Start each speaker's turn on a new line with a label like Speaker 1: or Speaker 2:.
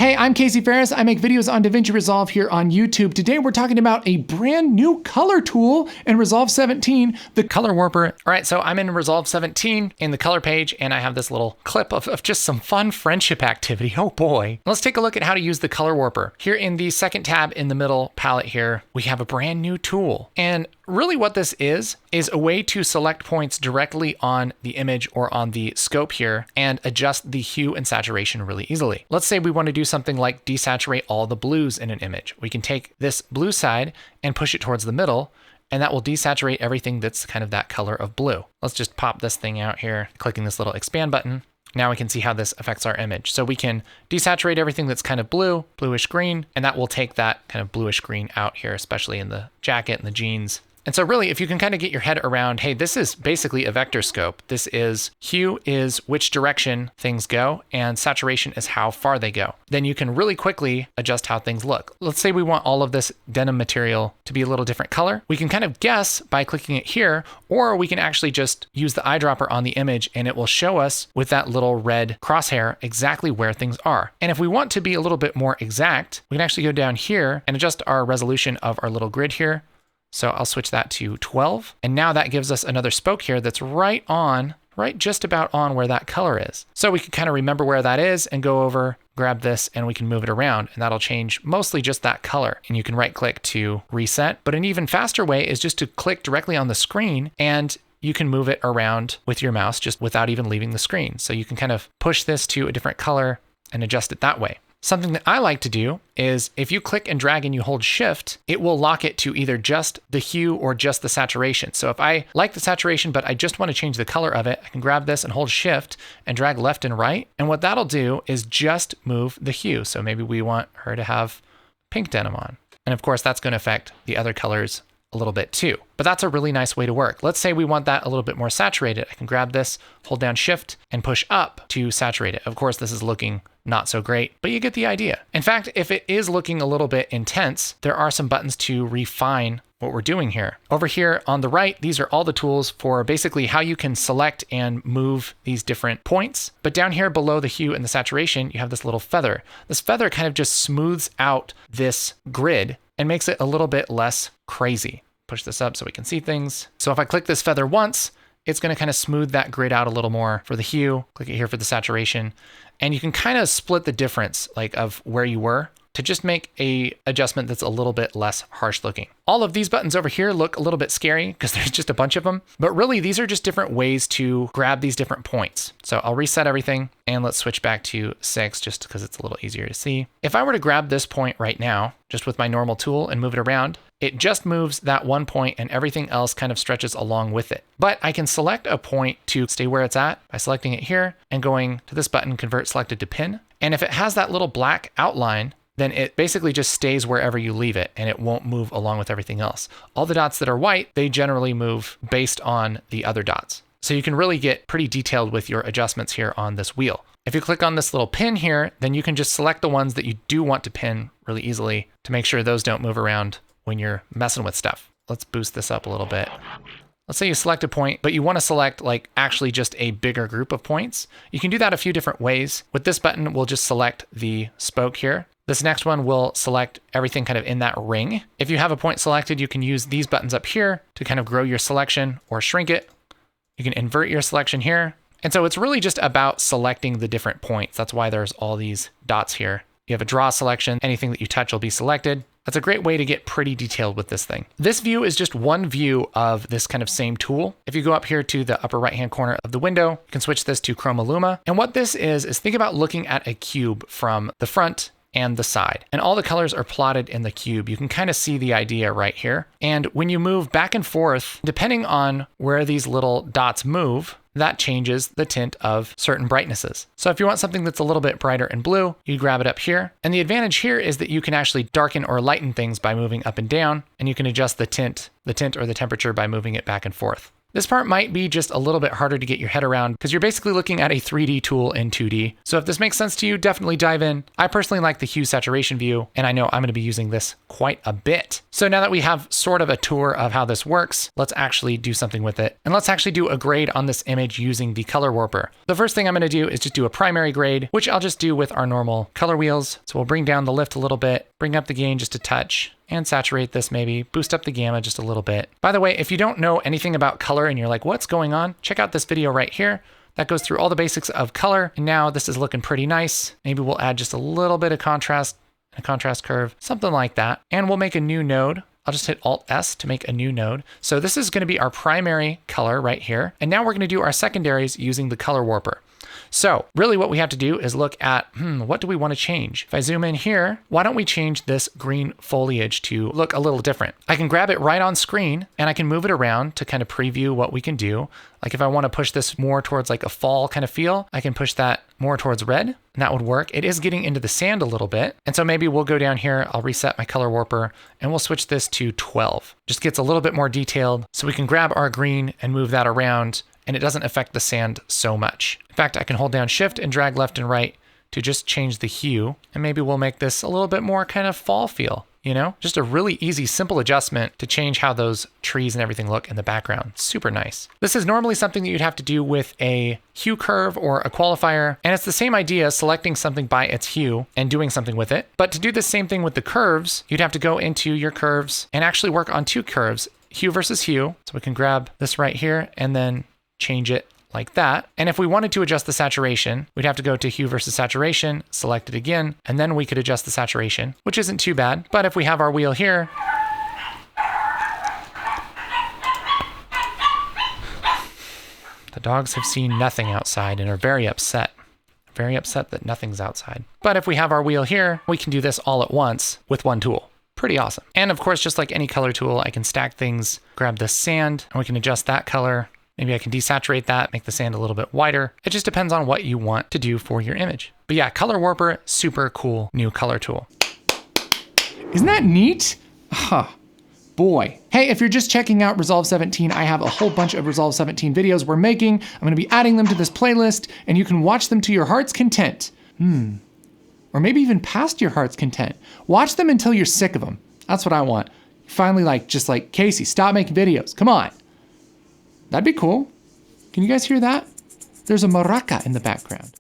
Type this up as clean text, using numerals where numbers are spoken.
Speaker 1: Hey, I'm Casey Ferris. I make videos on DaVinci Resolve here on YouTube. Today we're talking about a brand new color tool in Resolve 17, the Color Warper. All right, so I'm in Resolve 17 in the color page, and I have this little clip of just some fun friendship activity. Oh boy. Let's take a look at how to use the Color Warper. Here in the second tab in the middle palette here, we have a brand new tool. And really what this is a way to select points directly on the image or on the scope here and adjust the hue and saturation really easily. Let's say we want to do something like desaturate all the blues in an image. We can take this blue side and push it towards the middle, and that will desaturate everything that's kind of that color of blue. Let's just pop this thing out here, clicking this little expand button. Now we can see how this affects our image. So we can desaturate everything that's kind of blue, bluish green, and that will take that kind of bluish green out here, especially in the jacket and the jeans. And so really, if you can kind of get your head around, hey, this is basically a vector scope. This is hue is which direction things go, and saturation is how far they go. Then you can really quickly adjust how things look. Let's say we want all of this denim material to be a little different color. We can kind of guess by clicking it here, or we can actually just use the eyedropper on the image and it will show us with that little red crosshair exactly where things are. And if we want to be a little bit more exact, we can actually go down here and adjust our resolution of our little grid here. So I'll switch that to 12. And now that gives us another spoke here that's right just about on where that color is. So we can kind of remember where that is and go over, grab this, and we can move it around, and that'll change mostly just that color. And you can right click to reset. But an even faster way is just to click directly on the screen, and you can move it around with your mouse just without even leaving the screen. So you can kind of push this to a different color and adjust it that way. Something that I like to do is if you click and drag and you hold shift, it will lock it to either just the hue or just the saturation. So if I like the saturation, but I just want to change the color of it, I can grab this and hold shift and drag left and right. And what that'll do is just move the hue. So maybe we want her to have pink denim on. And of course, that's going to affect the other colors a little bit too. But that's a really nice way to work. Let's say we want that a little bit more saturated. I can grab this, hold down shift, and push up to saturate it. Of course, this is looking not so great, but you get the idea. In fact, if it is looking a little bit intense, there are some buttons to refine what we're doing here. Over here on the right, these are all the tools for basically how you can select and move these different points. But down here below the hue and the saturation, you have this little feather. This feather kind of just smooths out this grid and makes it a little bit less crazy. Push this up so we can see things. So if I click this feather once, it's going to kind of smooth that grid out a little more for the hue. Click it here for the saturation. And you can kind of split the difference like of where you were to just make a adjustment that's a little bit less harsh looking. All of these buttons over here look a little bit scary because there's just a bunch of them, but really these are just different ways to grab these different points. So I'll reset everything and let's switch back to 6 just because it's a little easier to see. If I were to grab this point right now, just with my normal tool and move it around, it just moves that one point and everything else kind of stretches along with it. But I can select a point to stay where it's at by selecting it here and going to this button, convert selected to pin. And if it has that little black outline, then it basically just stays wherever you leave it and it won't move along with everything else. All the dots that are white, they generally move based on the other dots. So you can really get pretty detailed with your adjustments here on this wheel. If you click on this little pin here, then you can just select the ones that you do want to pin really easily to make sure those don't move around when you're messing with stuff. Let's boost this up a little bit. Let's say you select a point, but you want to select like actually just a bigger group of points. You can do that a few different ways. With this button, we'll just select the spoke here. This next one will select everything kind of in that ring. If you have a point selected, you can use these buttons up here to kind of grow your selection or shrink it. You can invert your selection here. And so it's really just about selecting the different points. That's why there's all these dots here. You have a draw selection. Anything that you touch will be selected. That's a great way to get pretty detailed with this thing. This view is just one view of this kind of same tool. If you go up here to the upper right-hand corner of the window, you can switch this to Chromaluma. And what this is think about looking at a cube from the front and the side. And all the colors are plotted in the cube. You can kind of see the idea right here. And when you move back and forth, depending on where these little dots move, that changes the tint of certain brightnesses. So if you want something that's a little bit brighter in blue, you grab it up here. And the advantage here is that you can actually darken or lighten things by moving up and down, and you can adjust the tint or the temperature by moving it back and forth. This part might be just a little bit harder to get your head around because you're basically looking at a 3D tool in 2D. So if this makes sense to you, definitely dive in. I personally like the hue saturation view, and I know I'm going to be using this quite a bit. So now that we have sort of a tour of how this works, let's actually do something with it. And let's actually do a grade on this image using the color warper. The first thing I'm going to do is just do a primary grade, which I'll just do with our normal color wheels. So we'll bring down the lift a little bit, bring up the gain just a touch, and saturate this maybe, boost up the gamma just a little bit. By the way, if you don't know anything about color and you're like, what's going on? Check out this video right here. That goes through all the basics of color. And now this is looking pretty nice. Maybe we'll add just a little bit of contrast, a contrast curve, something like that. And we'll make a new node. I'll just hit Alt-S to make a new node. So this is going to be our primary color right here. And now we're going to do our secondaries using the color warper. So really what we have to do is look at, what do we want to change? If I zoom in here, why don't we change this green foliage to look a little different? I can grab it right on screen and I can move it around to kind of preview what we can do. Like if I want to push this more towards like a fall kind of feel, I can push that more towards red and that would work. It is getting into the sand a little bit. And so maybe we'll go down here, I'll reset my color warper and we'll switch this to 12. Just gets a little bit more detailed so we can grab our green and move that around and it doesn't affect the sand so much. In fact, I can hold down Shift and drag left and right to just change the hue. And maybe we'll make this a little bit more kind of fall feel, you know? Just a really easy, simple adjustment to change how those trees and everything look in the background. Super nice. This is normally something that you'd have to do with a hue curve or a qualifier. And it's the same idea, selecting something by its hue and doing something with it. But to do the same thing with the curves, you'd have to go into your curves and actually work on two curves, hue versus hue. So we can grab this right here and then change it like that. And if we wanted to adjust the saturation, we'd have to go to hue versus saturation, select it again, and then we could adjust the saturation, which isn't too bad. But if we have our wheel here, the dogs have seen nothing outside and are very upset that nothing's outside. But if we have our wheel here, we can do this all at once with one tool. Pretty awesome. And of course, just like any color tool, I can stack things, grab the sand, and we can adjust that color. Maybe I can desaturate that, make the sand a little bit whiter. It just depends on what you want to do for your image. But yeah, Color Warper, super cool new color tool.
Speaker 2: Isn't that neat? Boy. Hey, if you're just checking out Resolve 17, I have a whole bunch of Resolve 17 videos we're making. I'm gonna be adding them to this playlist and you can watch them to your heart's content. Or maybe even past your heart's content. Watch them until you're sick of them. That's what I want. Finally, just like, Casey, stop making videos. Come on. That'd be cool. Can you guys hear that? There's a maraca in the background.